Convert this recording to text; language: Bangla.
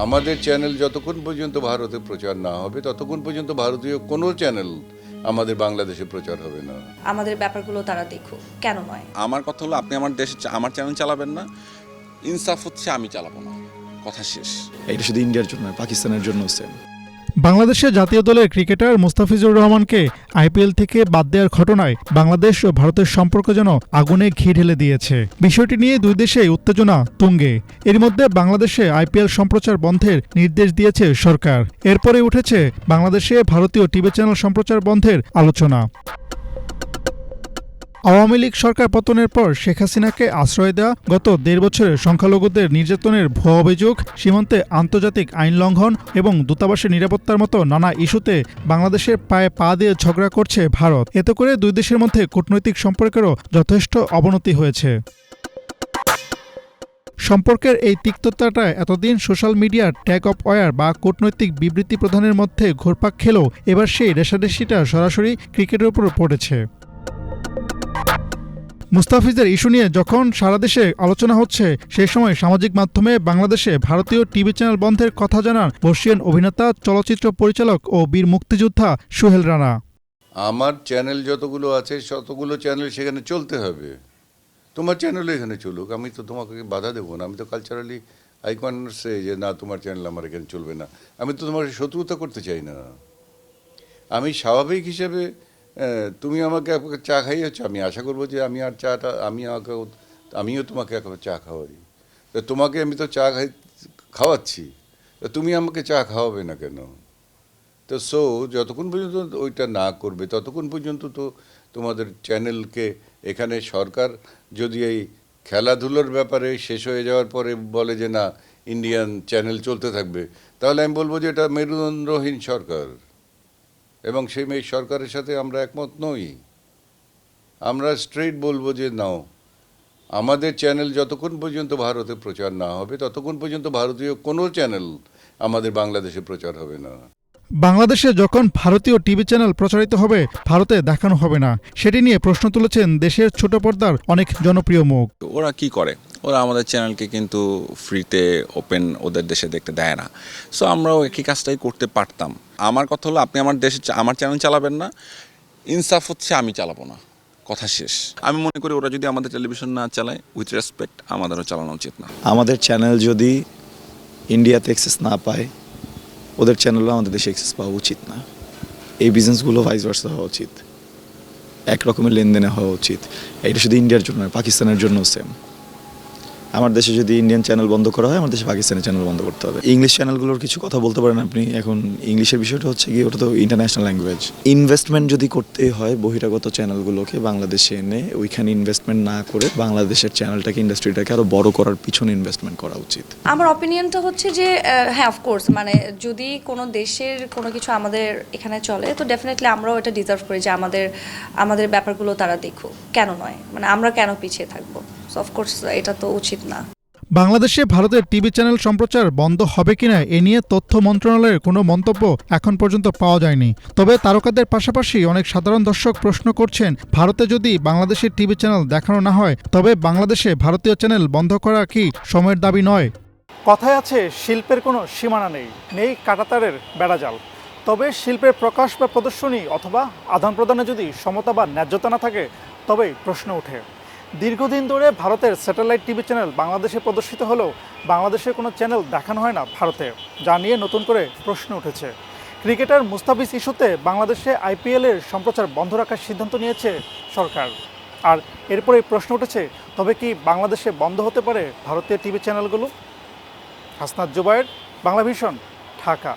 আমাদের চ্যানেল যতক্ষণ পর্যন্ত ভারতে প্রচার না হবে ততক্ষণ পর্যন্ত ভারতীয় কোনো চ্যানেল আমাদের বাংলাদেশে প্রচার হবে না। আমাদের ব্যাপারগুলো তারা দেখুক, কেন নয়? আমার কথা হলো আপনি আমার দেশে আমার চ্যানেল চালাবেন না, ইনসাফ হচ্ছে আমি চালাবো না, কথা শেষ। এটা শুধু ইন্ডিয়ার জন্য, পাকিস্তানের জন্য সেম। বাংলাদেশের জাতীয় দলের ক্রিকেটার মুস্তাফিজুর রহমানকে আইপিএল থেকে বাদ দেওয়ার ঘটনায় বাংলাদেশ ও ভারতের সম্পর্ক যেন আগুনে ঘি ঢেলে দিয়েছে। বিষয়টি নিয়ে দুই দেশেই উত্তেজনা তুঙ্গে। এর মধ্যে বাংলাদেশে আইপিএল সম্প্রচার বন্ধের নির্দেশ দিয়েছে সরকার। এরপরে উঠেছে বাংলাদেশে ভারতীয় টিভি চ্যানেল সম্প্রচার বন্ধের আলোচনা। আওয়ামী লীগ সরকার পতনের পর শেখ হাসিনাকে আশ্রয় দেওয়া, গত ১.৫ বছরে সংখ্যালঘুদের নির্যাতনের ভুয়া অভিযোগ, সীমান্তে আন্তর্জাতিক আইন লঙ্ঘন এবং দূতাবাসের নিরাপত্তার মতো নানা ইস্যুতে বাংলাদেশের পায়ে পা দিয়ে ঝগড়া করছে ভারত। এতে করে দুই দেশের মধ্যে কূটনৈতিক সম্পর্কেরও যথেষ্ট অবনতি হয়েছে। সম্পর্কের এই তিক্ততাটা এতদিন সোশ্যাল মিডিয়ার ট্যাগ অফ ওয়ার বা কূটনৈতিক বিবৃতি প্রদানের মধ্যে ঘুরপাক খেলেও এবার সেই রেষারেষিটা সরাসরি ক্রিকেটের উপর পড়েছে। মুস্তাফিজের ইস্যু নিয়ে যখন সারা দেশে আলোচনা হচ্ছে, সেই সময় সামাজিক মাধ্যমে বাংলাদেশে ভারতীয় টিভি চ্যানেল বন্ধের কথা জানান বর্ষীয়ান অভিনেতা, চলচ্চিত্র পরিচালক ও বীর মুক্তিযোদ্ধা সোহেল রানা। আমার চ্যানেল যতগুলো আছে ততগুলো চ্যানেল সেখানে চলতে হবে। তোমার চ্যানেলও এখানে চলুক, আমি তো তোমাকে বাধা দেবো না। আমি তো কালচারালি আই ক্যান সে যে না তোমার চ্যানেল আমার এখানে চলবে না। আমি তো তোমার শত্রুতা করতে চাই না। আমি স্বাভাবিক হিসেবে তুমি আমাকে এক চা খাইয়েছো, আমি আশা করবো যে আমি আর চাটা আমিও তোমাকে এক চা খাওয়াই। তো তোমাকে আমি তো চা খাওয়াচ্ছি, তো তুমি আমাকে চা খাওয়াবে না কেন? তো যতক্ষণ পর্যন্ত ওইটা না করবে ততক্ষণ পর্যন্ত তো তোমাদের চ্যানেলকে এখানে সরকার যদি এই খেলাধুলোর ব্যাপারে শেষ হয়ে যাওয়ার পরে বলে যে না ইন্ডিয়ান চ্যানেল চলতে থাকবে, তাহলে আমি বলবো যে এটা মেরুদণ্ডহীন সরকার, এবং সেই সরকারের সাথে আমরা একমত নই। আমরা স্ট্রেইট বলবো যে নাও, আমাদের চ্যানেল যতক্ষণ পর্যন্ত ভারতে প্রচার না হবে ততক্ষণ পর্যন্ত ভারতীয় কোনো চ্যানেল আমাদের বাংলাদেশে প্রচার হবে না। বাংলাদেশে যখন ভারতীয় টিভি চ্যানেল প্রচারিত হবে, ভারতে দেখানো হবে না, সেটি নিয়ে প্রশ্ন তুলেছেন দেশের ছোট পর্দার অনেক জনপ্রিয় মুখ। ওরা কি করে, ওরা আমাদের চ্যানেলকে কিন্তু ফ্রিতে ওপেন ওদের দেশে দেখতে দেয় না। সো আমরাও একই কাজটাই করতে পারতাম। আমার কথা হলো আপনি আমার দেশে আমার চ্যানেল চালাবেন না, ইনসাফ হচ্ছে আমি চালাবো না, কথা শেষ। আমি মনে করি ওরা যদি আমাদের টেলিভিশন না চালায়, উইথ রেসপেক্ট আমাদেরও চালানো উচিত না। আমাদের চ্যানেল যদি ইন্ডিয়াতে অ্যাক্সেস না পায়, ওদের চ্যানেলও আমাদের দেশে অ্যাক্সেস পাওয়া উচিত না। এই বিজনেসগুলো ভাইস ভার্সা হওয়া উচিত, এক রকমের লেনদেনে হওয়া উচিত। এটা শুধু ইন্ডিয়ার জন্য নয়, পাকিস্তানের জন্য সেম। আমার দেশে যদি ইন্ডিয়ান চ্যানেল বন্ধ করা হয়, আমার দেশে পাকিস্তানি চ্যানেল বন্ধ করতে হবে। ইংলিশ চ্যানেলগুলোর কিছু কথা বলতে পারেন আপনি। এখন ইংলিশের বিষয়টা হচ্ছে কি, ওটা তো ইন্টারন্যাশনাল ল্যাঙ্গুয়েজ। ইনভেস্টমেন্ট যদি করতে হয় বহিরাগত চ্যানেলগুলোকে বাংলাদেশে এনে ওইখানে ইনভেস্টমেন্ট না করে বাংলাদেশের চ্যানেলটাকে, ইন্ডাস্ট্রিটাকে আরও বড় করার পিছনে ইনভেস্টমেন্ট করা উচিত। আমার অপিনিয়নটা হচ্ছে যে হ্যাঁ, অফকোর্স, মানে যদি কোনো দেশের কোনো কিছু আমাদের এখানে চলে তো ডেফিনেটলি আমরাও এটা ডিজার্ভ করি যে আমাদের ব্যাপারগুলো তারা দেখুক, কেন নয়? মানে আমরা কেন পিছিয়ে থাকবো? সো অফকোর্স এটা তো উচিত না। বাংলাদেশে ভারতের টিভি চ্যানেল সম্প্রচার বন্ধ হবে কিনা এ নিয়ে তথ্য মন্ত্রণালয়ের কোনো মন্তব্য এখন পর্যন্ত পাওয়া যায়নি। তবে তারকাদের পাশাপাশি অনেক সাধারণ দর্শক প্রশ্ন করছেন, ভারতে যদি বাংলাদেশের টিভি চ্যানেল দেখানো না হয়, তবে বাংলাদেশে ভারতীয় চ্যানেল বন্ধ করা কি সময়ের দাবি নয়? কথায় আছে, শিল্পের কোনো সীমানা নেই কাঁটাতারের বেড়াজাল। তবে শিল্পের প্রকাশ বা প্রদর্শনী অথবা আদান প্রদানে যদি সমতা বা ন্যায্যতা না থাকে, তবেই প্রশ্ন ওঠে। দীর্ঘদিন ধরে ভারতের স্যাটেলাইট টিভি চ্যানেল বাংলাদেশে প্রদর্শিত হলেও বাংলাদেশের কোনো চ্যানেল দেখানো হয় না ভারতে, যা নিয়ে নতুন করে প্রশ্ন উঠেছে। ক্রিকেটার মুস্তাফিজ ইস্যুতে বাংলাদেশে আইপিএলের সম্প্রচার বন্ধ রাখার সিদ্ধান্ত নিয়েছে সরকার। আর এরপরেই প্রশ্ন উঠেছে, তবে কি বাংলাদেশে বন্ধ হতে পারে ভারতীয় টিভি চ্যানেলগুলো? হাসনাত জুবায়ের, বাংলা ভিশন, ঢাকা।